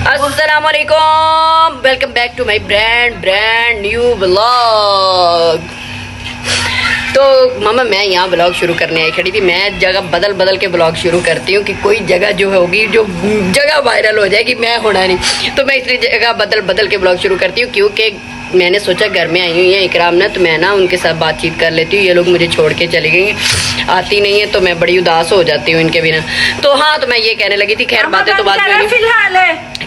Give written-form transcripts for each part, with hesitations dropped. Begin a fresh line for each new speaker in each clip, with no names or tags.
अस्सलामुअलैकुम, welcome back to my brand new blog. तो मामा मैं यहाँ ब्लॉग शुरू करने आई खड़ी थी। मैं जगह बदल बदल के ब्लॉग शुरू करती हूँ कि कोई जगह जो होगी जो जगह वायरल हो जाएगी, मैं होना नहीं, तो मैं इसलिए जगह बदल बदल के ब्लॉग शुरू करती हूँ। क्योंकि मैंने सोचा घर में आई हुई है इकराम ना, तो मैं ना उनके साथ बातचीत कर लेती हूँ। ये लोग मुझे छोड़ के चली गई, आती नहीं है, तो मैं बड़ी उदास हो जाती हूँ इनके बिना। तो हाँ, तो मैं ये कहने लगी थी, खैर बातें तो बाद में।
फिलहाल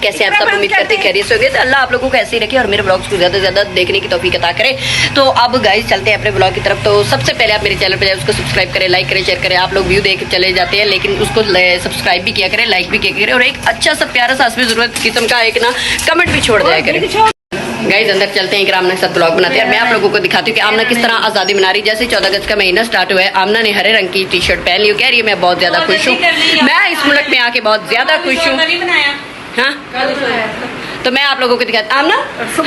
कैसे आप सब उम्मीद करते खैरियत से होंगे, तो अल्लाह आप लोगों को ऐसे ही रखे और मेरे ब्लॉग्स को ज़्यादा से ज़्यादा देखने की तौफीक अता करे। तो अब गाइस चलते हैं अपने ब्लॉग की तरफ। तो सबसे पहले आप मेरे चैनल पर जाए, उसको सब्सक्राइब करें, लाइक करें, शेयर करें। आप लोग व्यू देख चले जाते हैं, लेकिन उसको सब्सक्राइब भी किया करें, लाइक भी किया करें, और एक अच्छा सा प्यारा सा इसमें ज़रूरत किस्म का एक ना कमेंट भी छोड़ दिया करें। गाइस अंदर चलते हैं, आमना के साथ ब्लॉग बनाते हैं। मैं आप लोगों को दिखाती हूँ कि आमना किस तरह आज़ादी मना रही। जैसे 14 अगस्त का महीना स्टार्ट हुआ है, आमना ने हरे रंग की टी शर्ट पहन ली। कह रही है मैं बहुत ज़्यादा खुश हूँ, मैं इस मुल्क में आके बहुत ज़्यादा खुश हूँ। हाँ, तो मैं आप लोगों को दिखाती। आमना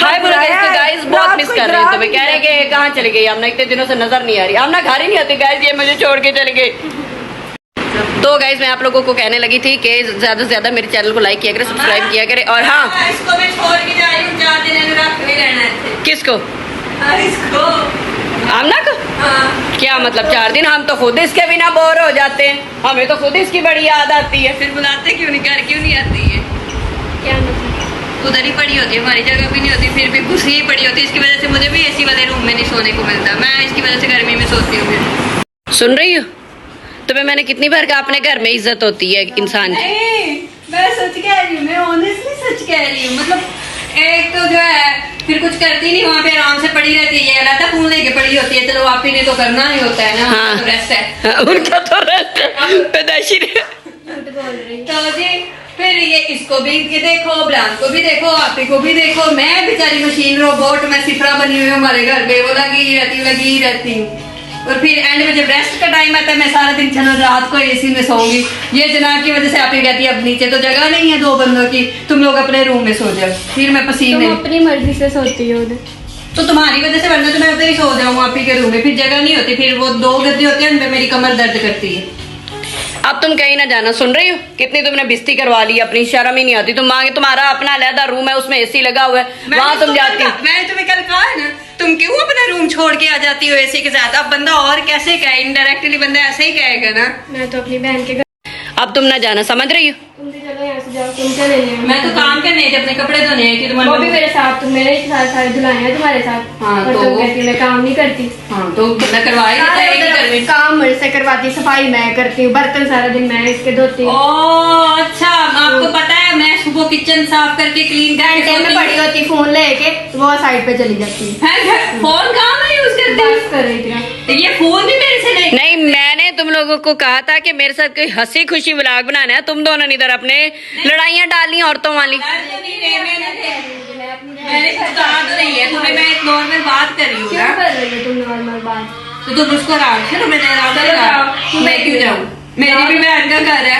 हाय बोलो गाइस, बहुत मिस कर रही हूँ। तो मैं कह रहे कि कहाँ चली गई आमना, इतने दिनों से नजर नहीं आ रही। आमना घर ही नहीं आती गाइस, ये मुझे छोड़ के चली गई। तो गाइज मैं आप लोगों को कहने लगी थी कि ज़्यादा से ज़्यादा मेरे चैनल को लाइक किया करें, सब्सक्राइब किया करें। और हाँ,
इसको मैं छोड़ के जा रही हूँ, 4 दिन रात में रहना है।
किसको?
इसको
आमना को?
हाँ।
क्या मतलब 4 दिन? हम तो खुद इसके बिना बोर हो जाते हैं, हमें तो खुद इसकी बड़ी याद आती है।
फिर बुलाते क्यों नहीं, घर क्यों नहीं आती है?
क्या मतलब?
उधर ही पड़ी होती है, हमारी जगह भी नहीं होती, फिर भी घुसी ही पड़ी होती है। इसकी वजह से मुझे भी एसी वाले रूम में नहीं सोने को मिलता, मैं इसकी वजह से गर्मी में सोती हूँ।
सुन रही हो? तुम्हें मैंने कितनी बार कहा अपने घर में इज्जत होती है इंसान की।
नहीं, मैं सच कह रही हूँ, मैं ऑनेस्टली सच कह रही हूँ। मतलब एक तो जो है फिर कुछ करती नहीं, वहाँ पे आराम से पड़ी रहती है, अलग फोन लेके पड़ी होती है। चलो आप ही ने तो करना ही होता है ना।
हाँ,
तो रेस्ट है।
हाँ, उनका तो रेस्ट है, पैदाइशी
तो जी फिर ये इसको भी देखो, ब्रांड को भी देखो, आप ही को भी देखो। मैं बेचारी मशीन रोबोट, मैं सिफरा बनी हुई हूँ हमारे घर पे, वो लगी रहती हूँ। और फिर एंड में जब रेस्ट का टाइम आता है, मैं सारा दिन चलो रात को एसी में सोऊंगी। ये जनाब की वजह से आप ही कहती है अब नीचे तो जगह नहीं है 2 बंदों की, तुम लोग अपने रूम में सो जाओ। फिर मैं पसीने,
तुम अपनी मर्जी से सोती हो उधर,
तो तुम्हारी वजह से, वरना तो मैं उधर ही सो जाऊँ आप ही के रूम में। फिर जगह नहीं होती, फिर वो 2 गद्दे होते हैं, उनपे मेरी कमर दर्द करती है।
अब तुम कहीं ना जाना, सुन रही हो? कितनी तुमने बिस्ती करवा ली, अपनी शर्म ही नहीं आती। तुम मांगे, तुम्हारा अपना अलग रूम है, उसमें एसी लगा हुआ है, वहां तुम जाती हो।
मैंने तुम्हें कल कहा है ना, तुम क्यों अपना रूम छोड़ के आ जाती हो एसी के साथ? अब बंदा और कैसे कहे, इनडायरेक्टली बंदा ऐसे ही कहेगा ना।
मैं तो अपनी बहन के घर।
अब तुम ना जाना, समझ रही हो?
तुम भी चलो यहाँ से जाओ, तुम चले जाओ।
मैं तो काम करने थे, अपने कपड़े धोने हैं कि तुम्हारे
वो भी मेरे साथ, तुम मेरे सारे धुलाए हैं तुम्हारे साथ।
हाँ,
और
तो
तुम कहती हो मैं काम नहीं करती।
हाँ, तो बंदा करवा ही देता है एक ही घर में।
काम मेरे से करवाती, सफाई मैं करती हूँ, बर्तन सारा दिन मैं इसके धोती हूँ।
ओह अच्छा, आपको पता है मैं सुबह किचन साफ करके क्लीन
घंटे में पड़ी होती, फोन लेके वो साइड पे चली जाती है।
फोन कहाँ मैं यूज करती हूँ?
बस कर रही थी।
ये फोन भी मेरे से
नहीं, मैंने तुम लोगों को कहा था कि मेरे साथ कोई हंसी खुशी व्लॉग बनाना है। तुम दोनों ने इधर अपने लड़ाइयाँ डाली औरतों वाली।
मैंने कुछ कहा तो नहीं है तुम्हें, मैं एक नॉर्मल बात कर रही हूँ।
क्यों कर रही हो तुम नॉर्मल बात?
तो तुम उसको आराम से, मैंने आराम से कहा मैं क्यों जाऊँ, मेरी भी बहन का घर है।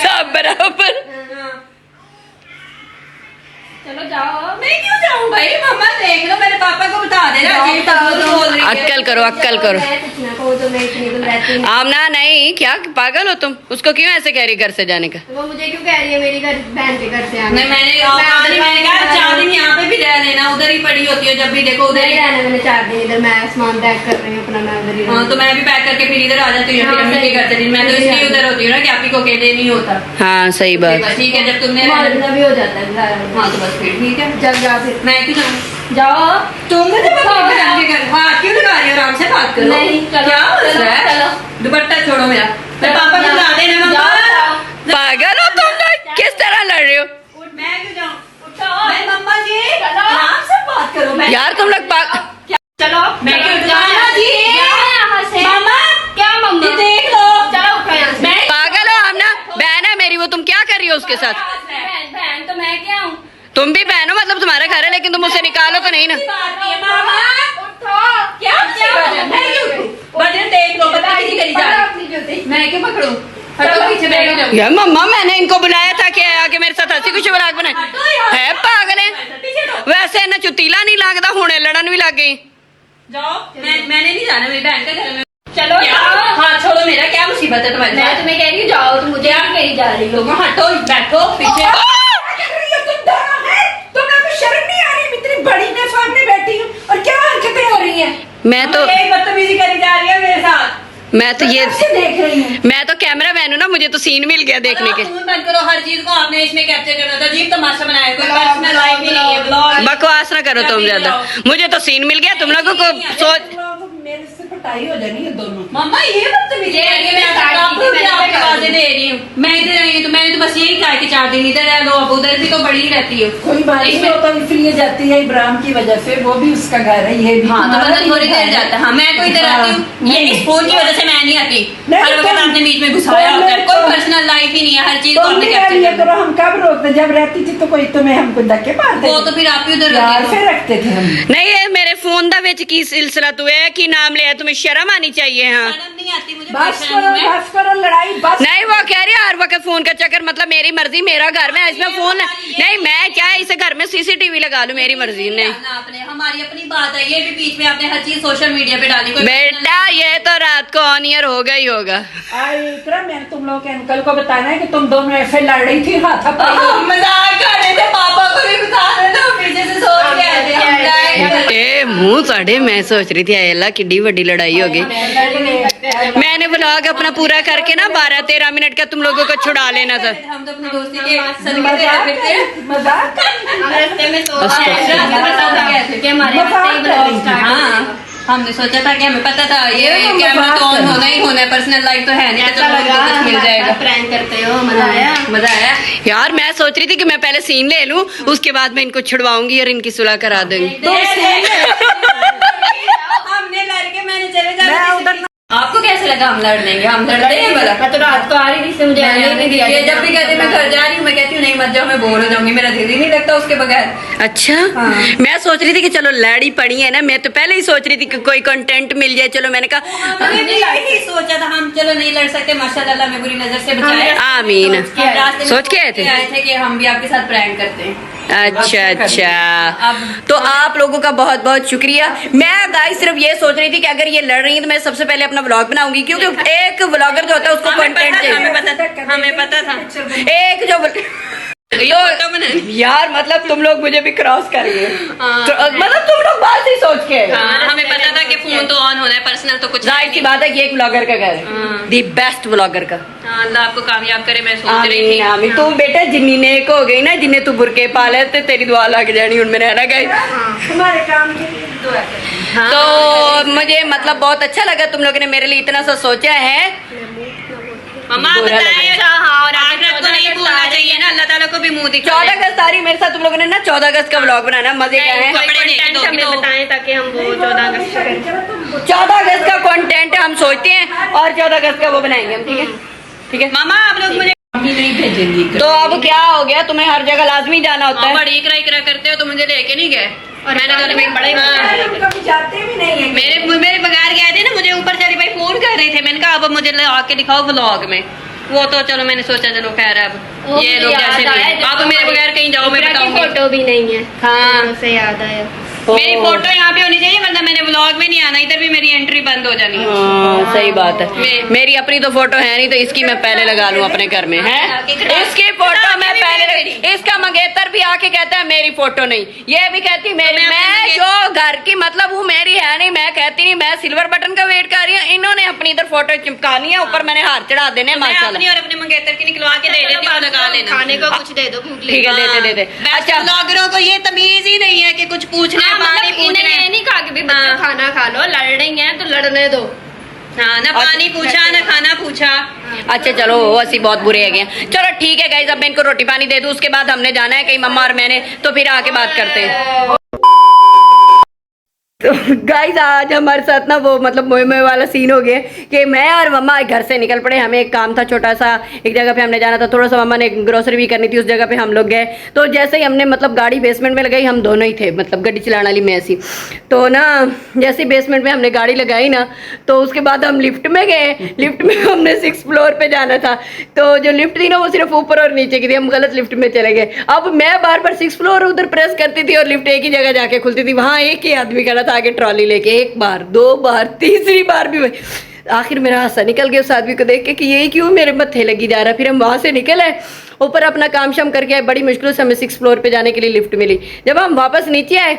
सब बराबर।
चलो जाओ।
मैं क्यों जाऊँ भाई? मम्मा देख लो, मेरे पापा को बता देना।
अक्कल करो, अक्कल करो। आमना नहीं, क्या पागल हो तुम? उसको क्यों ऐसे कह रही घर से जाने का?
वो मुझे क्यों कह रही है मेरी घर बहन के घर से आने?
नहीं, मैंने कहा 4 दिन यहाँ पे भी रह लेना, उधर ही पड़ी होती है, जब भी देखो उधर ही
रहना। मैंने 4 दिन इधर, मैं सामान पैक कर रही हूँ अपना, मैं उधर ही।
हाँ, तो मैं भी पैक करके फिर इधर आ जाती हूँ, फिर अम्मी के घर से। मैं तो इसलिए उधर होती हूँ ना कि आप ही को अकेले नहीं होता।
हाँ सही बात।
ठीक है, जब तुमने
भी हो जाता है।
हाँ तो बस फिर ठीक है,
जब जा फिर
मैं क्यों जाऊँ?
जाओ
तुम मुझे हाथ क्यों लगा रही हो? आराम से बात करो।
नहीं, चलो,
क्या मसला है?
चलो।
दुपट्टा छोड़ो मेरा, मेरे पापा को बता देना। मम्मा
पागल हो तुम लोग, किस तरह लड़ रहे हो?
मैं क्यों जाऊँ? मैं मम्मा जी आराम से बात करो।
यार तुम लोग
चलो,
मैं क्यों जाना जी?
यहाँ से
मम्मा
क्या मम्मा?
ये देख लो,
चलो उठो यहाँ से।
पागल हो? आमना बहन है मेरी, वो तुम क्या कर रही हो उसके साथ?
बहन तो मैं क्या हूँ?
तुम भी बहन हो, मतलब तुम्हारा घर है, लेकिन तुम उसे निकालो तो नहीं ना।
क्या बजन देख लो, पता किसी करी जा रही। मैं क्यों पकड़ूं? हटो पीछे, बैठ जाओ।
यार मम्मा, मैंने इनको बुलाया था कि आके मेरे साथ हंसी खुशी व्लॉग बनाए। है पागल है वैसे ना, चुतीला नहीं लगता, हुणे लड़न भी लग गई।
जाओ, मैंने नहीं जाना, मेरी बहन का घर में।
चलो
हाँ छोड़ो, मेरा क्या मुसीबत है तुम्हारे?
मैं तुम्हें कह रही हूँ जाओ, तुम मुझे आप कहीं जा रही हो।
लोग हटो, बैठो पीछे।
बड़ी मैं सामने बैठी हूँ और क्या हरकतें हो रही हैं?
मैं तो
यही बदतमीजी करी जा रही है मेरे साथ।
मैं तो ये
कब से देख रही हूँ।
मैं तो कैमरा मैन हूँ ना, मुझे तो सीन मिल गया देखने के।
फोन बंद करो, हर चीज को आपने इसमें कैप्चर करना था। अजीब तमाशा बनाया, कोई पर्सनल लाइफ ही नहीं है। ब्लॉग
बकवास ना करो तुम ज्यादा, मुझे तो सीन मिल गया, तुम लोगों को सोच।
मेरे से पटाई हो जानी है दोनों।
मम्मा ये बदतमीजी कर रही है, मैं आपको क्या आवाजें दे रही हूँ। मैं इधर आई हूँ तो मैंने तो बस यही कहा कि 4 दिन इधर रह लो, अब उधर भी तो बड़ी ही रहती हो।
कोई बात नहीं होता, इसलिए जाती है इब्राहिम की वजह से, वो भी उसका घर है, ये भी
हाँ तो
तुम्हारा
बंदा
भी
थोड़ी
घर
देर
है।
जाता है। हाँ मैं तो इधर आती हूँ, ये इस फोन की वजह से मैं नहीं आती।
नहीं,
हर वक्त
तुम-
आपने बीच में घुसाया
तुम-
होता है, कोई
तुम-
पर्सनल लाइफ ही नहीं है, हर चीज को
तुम
आपने
भी
कैप्चर
लिया
करना।
करो, हम कब रोकते, जब रहती थी तो कोई तुम्हें हमको धक्के मारते
वो तो फिर आप ही उधर
प्यार
रखी
से रखते थे हम।
नहीं ये मेरे फोन दा विच की सिलसिला तू है कि नाम लिया, तुम्हें शर्म आनी चाहिए। हाँ
शर्म नहीं आती मुझे,
बस
परेशानी
करो,
में।
बस करो, लड़ाई बस।
नहीं वो कह रही है हर वक्त फोन का चक्कर, मतलब मेरी मर्जी, मेरा घर में इसमें फोन नहीं, मैं क्या इस घर में सीसीटीवी लगा लूं, मेरी मर्जी नहीं।
ना आपने हमारी अपनी बात है, ये भी बीच में आपने हर चीज सोशल मीडिया पे डाली। कोई
बेटा ये तो रात को ऑन ईयर होगा ही होगा।
इतना मैंने तुम लोग के अंकल को बताना है कि तुम दोनों ऐसे लड़ रही थी, हाथ
मजाक कर रहे थे, पापा को भी बता रहे थे, पीछे से सोच के आए थे हम लाए।
ए मुंह साढ़े, मैं सोच रही थी अल्लाह किड्डी बड़ी लड़ाई होगी। मैंने व्लॉग अपना पूरा करके ना 12-13 मिनट का तुम लोगों को छुड़ा लेना था।
हम तो अपनी दोस्ती के सदके दे रहे थे।
मजाक
हम रास्ते में सोच
अच्छा।
रहे थे,
रास्ते में सोच रहे थे
कि हमारे रास्ते ही ब्लॉग स्टार्ट हो
हाँ
जाएगा।
हमने सोचा था कि हमें पता था ये
तो
कैमरा तो ऑन
मजाक
होना ही होना है, पर्सनल लाइफ तो है नहीं, तो
ऐसा
चलो
लगा
हमको कुछ मिल जाएगा।
प्रैंक करते हो, मजा आया।
मजा आया।
यार मैं सोच रही थी कि मैं पहले सीन ले लूं, उसके बाद मैं इनको छुड़वाऊंगी और इनकी सुलह करा दूंगी।
हमने लड़के मैंने चले
मैं
जाना।
उधर
आपको कैसे लगा हम लड़ देंगे? हम लड़ते हैं भला?
मैं तो रात को आ रही थी, से मुझे आने
मैंने
नहीं दिया।
ये जब भी कहते मैं घर जा रही हूँ, मैं कहती हूँ नहीं मत जाओ, मैं बोर हो जाऊंगी, मेरा दिल ही नहीं लगता उसके बगैर।
अच्छा
हाँ।
मैं सोच रही थी कि चलो लड़ी पड़ी है ना, मैं तो पहले ही सोच रही थी कि कोई कंटेंट मिल जाए, चलो मैंने कहा
हमने भी यही सोचा था, हम चलो नहीं लड़ सकते, माशाल्लाह हमें बुरी नजर से बचाए।
आमीन।
हम रास्ते में
सोच के आए थे?
आए थे कि हम भी आपके साथ प्रैंक करते हैं।
अच्छा अच्छा,
अब-
तो आप लोगों का बहुत बहुत शुक्रिया। मैं गाइस सिर्फ ये सोच रही थी कि अगर ये लड़ रही है तो मैं सबसे पहले अपना व्लॉग बनाऊंगी, क्योंकि एक व्लॉगर जो होता है उसको कंटेंट चाहिए।
हमें पता था।
एक जो तो यार मतलब तुम लोग मुझे भी क्रॉस करिए, तो मतलब तुम लोग बात ही सोच के
हाँ, हमें पता था कि फोन तो ऑन होना है, पर्सनल तो कुछ
जाहिर सी बात है कि एक व्लॉगर का घर है, दी बेस्ट व्लॉगर का।
हाँ, अल्लाह आपको कामयाब करे, मैं सोच रही थी।
आमीन आमीन। तू बेटा जिन्नी नेक हो गई ना, जिन्ने तू बुरके पाले ते तेरी दुआ लग जानी उनमें, है ना गाइस?
तुम्हारे काम के लिए दुआ करें।
तो मुझे मतलब बहुत अच्छा लगा तुम लोगों ने मेरे लिए इतना सा सोचा है।
मम्मा
बुरा
बताएं,
लगा।
हाँ, और आखिरत को नहीं भूलना चाहिए ना, अल्लाह ताला को भी मुंह दिखा
14 अगस्त आ रही है मेरे साथ, तुम लोगों ने ना 14 अगस्त का व्लॉग बनाना, मजे का है।
कपड़े नहीं दो,
हमें बताएं ताकि हम वो 14 अगस्त को करें।
14 अगस्त का कंटेंट हम सोचते हैं और 14 अगस्त का वो बनाएंगे हम, ठीक है? ठीक है।
मामा आप लोग मुझे
अभी नहीं भेजेंगी।
तो अब क्या हो गया, तुम्हें हर जगह लाजमी जाना होता है।
बड़ी इकरा इकरा करते हो तो मुझे लेके नहीं गए, और मैंने तो
में बड़ा ही
हम कभी जाते भी नहीं है।
मेरे बगैर गए थे ना, मुझे ऊपर चली भाई फोन कर रहे थे, मैंने कहा अब मुझे आके दिखाओ व्लॉग में। वो तो चलो मैंने सोचा चलो खैर अब ये लोग जैसे भी आप मेरे बगैर कहीं जाओ मैं बताऊंगी।
फोटो भी नहीं है,
हाँ।
उसे याद आया।
मेरी फोटो यहाँ पे होनी चाहिए, वरना मैंने व्लॉग में नहीं आना, इधर भी मेरी एंट्री बंद हो जानी है।
हाँ, सही बात है।
मैं-
मेरी अपनी तो फोटो है नहीं, तो इसकी मैं पहले लगा लूं अपने घर में, है? इसकी फोटो मैं पहले, इसका मंगेतर भी आके कहता है मेरी फोटो नहीं, ये भी कहती मेरी, मैं जो घर की मतलब हूँ मेरी है नहीं, मैं कहती नहीं, मैं सिल्वर बटन का वेट कर रही हूँ, इन्होंने अपनी इधर फोटो चिपकानी है, ऊपर मैंने हार चढ़ा देने
मैं अपनी
माशाल्लाह।
और अपने मंगेतर की निकलवा के दे देती हूँ, लगा लेना।
खाने को कुछ दे दो, भूख
ठीक है,
लगी।
देते देते।
अच्छा ब्लॉगरों को ये तमीज ही नहीं है कि कुछ पूछना है,
हाँ,
पानी
मतलब इन्हें
पूछना
ये
है।
नहीं कहा कि भी बच्चों
हाँ।
खाना खा लो, लड़ रही हैं तो लड़ने दो।
हाँ, ना पानी पूछा ना खाना पूछा।
अच्छा चलो वो ऐसी बहुत बुरे है गए। चलो ठीक है गाइस, अब मैं इनको रोटी पानी दे दूं, उसके बाद हमने जाना है कहीं मम्मा और मैंने, तो फिर आके बात करते हैं। तो गाइस आज हमारे साथ ना वो मतलब मोए मोए वाला सीन हो गया कि मैं और मम्मा घर से निकल पड़े, हमें एक काम था छोटा सा, एक जगह पे हमने जाना था, थोड़ा सा मम्मा ने ग्रोसरी भी करनी थी, उस जगह पे हम लोग गए। तो जैसे ही हमने मतलब गाड़ी बेसमेंट में लगाई, हम दोनों ही थे, मतलब गाड़ी चलाने वाली मैं ऐसी, तो ना जैसे बेसमेंट में हमने गाड़ी लगाई ना, तो उसके बाद हम लिफ्ट में गए। लिफ्ट में हमने 6th फ्लोर पे जाना था, तो जो लिफ्ट थी ना वो सिर्फ ऊपर और नीचे की थी, हम गलत लिफ्ट में चले गए। अब मैं बार बार 6th फ्लोर उधर प्रेस करती थी और लिफ्ट एक ही जगह जाके खुलती थी, वहाँ एक ही आदमी खड़ा था आगे ट्रॉली लेके, एक बार, 2 बार, तीसरी बार भी वही। आखिर मेरा हासा निकल गया उस आदमी को देख के कि ये क्यों मेरे मत्थे लगी जा रहा है। फिर हम वहाँ से निकले, ऊपर अपना काम शाम करके आए, बड़ी मुश्किल से हमें 6th फ्लोर पे जाने के लिए लिफ्ट मिली। जब हम वापस नीचे आए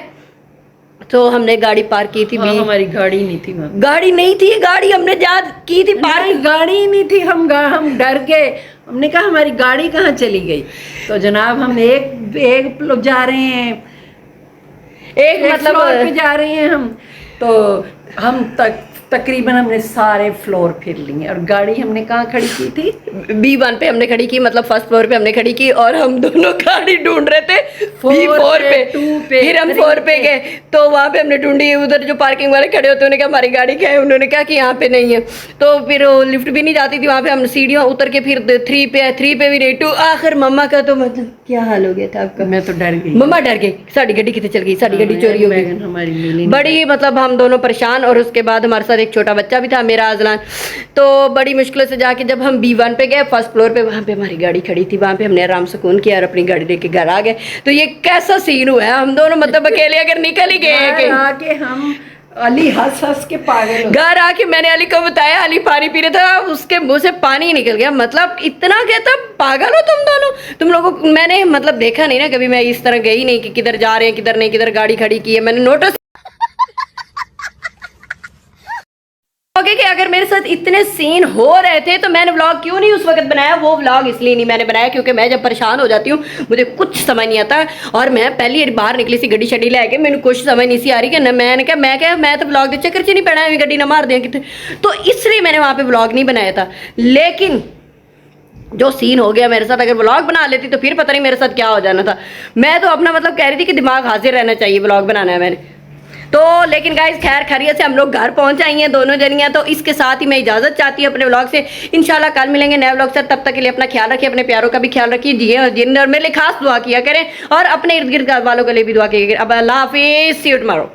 तो हमने गाड़ी पार्क की थी
हाँ, हमारी गाड़ी नहीं थी वहाँ।
गाड़ी नहीं थी, गाड़ी हमने जहाँ की थी पार्क।
नहीं, गाड़ी नहीं थी, हम डर गए। हमने कहा हमारी गाड़ी कहाँ चली गई। तो जनाब हम एक लोग जा रहे हैं,
एक
मतलब
मतलब
पे जा रहे हैं हम। तो हम तकरीबन हमने सारे फ्लोर फिर लिए और गाड़ी हमने कहाँ खड़ी की थी?
B1 पे हमने खड़ी की, मतलब फर्स्ट फ्लोर पे हमने खड़ी की, और हम दोनों गाड़ी ढूंढ रहे थे B4 पे,
2 पे,
फिर हम
3
4 पे गए। तो वहाँ पे हमने ढूंढी, उधर जो पार्किंग वाले खड़े होते उन्होंने कहा हमारी गाड़ी क्या है, उन्होंने कहा कि यहाँ पे नहीं है। तो फिर वो लिफ्ट भी नहीं जाती थी वहाँ पे, हम सीढ़ियाँ उतर के फिर 3 पे है, 3 पे भी नहीं, 2 आखिर मम्मा का तो मतलब क्या हाल हो गया था आपका।
मैं तो डर गई।
मम्मा डर गई, साड़ी गड्डी कितने चल गई, साड़ी गड्डी चोरी हो गई।
मैगन हमारी मिली
बड़ी मतलब हम दोनों परेशान, और उसके बाद हमारे साथ एक छोटा बच्चा भी था मेरा आजलान। तो बड़ी मुश्किल से जाके जब हम B1 पे गए फर्स्ट फ्लोर पे, वहाँ पे हमारी गाड़ी खड़ी थी, वहाँ पे हमने आराम सुकून किया और अपनी गाड़ी लेके घर आ गए। तो ये कैसा सीन हुआ है, हम दोनों मतलब अकेले अगर निकल ही गए
घर आके हम अली हंस हंस के पागल हो गए।
घर आके मैंने अली को बताया, अली पानी पी रहा था, उसके मुंह से पानी निकल गया। मतलब इतना कहता पागल हो तुम दोनों, तुम लोगों को मैंने मतलब देखा नहीं ना कभी, मैं इस तरह गई नहीं कि किधर जा रहे हैं किधर नहीं, किधर गाड़ी खड़ी की है, मैंने नोटिस कि अगर मेरे साथ इतने सीन हो रहे थे तो मैंने व्लॉग क्यों नहीं उस वक्त बनाया। वो व्लॉग इसलिए नहीं मैंने बनाया क्योंकि मैं जब परेशान हो जाती हूँ मुझे कुछ समझ नहीं आता, और मैं पहली बार निकली सी गड्डी शड्डी लेके, मैंने कुछ समझ नहीं सी आ रही कि मैंने कहा मैं तो व्लॉग के चक्कर च नहीं पड़ा, गड्डी ना मार दें कितने, तो इसलिए मैंने वहाँ पे व्लॉग नहीं बनाया था। लेकिन जो सीन हो गया मेरे साथ, अगर व्लॉग बना लेती तो फिर पता नहीं मेरे साथ क्या हो जाना था। मैं तो अपना मतलब कह रही थी कि दिमाग हाजिर रहना चाहिए, व्लॉग बनाना है मैंने तो। लेकिन गाइस खैर खैरियत से हम लोग घर पहुंच आई हैं दोनों जनियां। तो इसके साथ ही मैं इजाजत चाहती हूँ अपने व्लॉग से। इंशाल्लाह कल मिलेंगे नए व्लॉग से, तब तक के लिए अपना ख्याल रखिए, अपने प्यारों का भी ख्याल रखिए, जिए और जिन और मेरे लिए खास दुआ किया करें, और अपने इर्द गिर्द वालों के लिए भी दुआ किया करें। अब अल्लाह हाफिज़, सी यू टुमारो।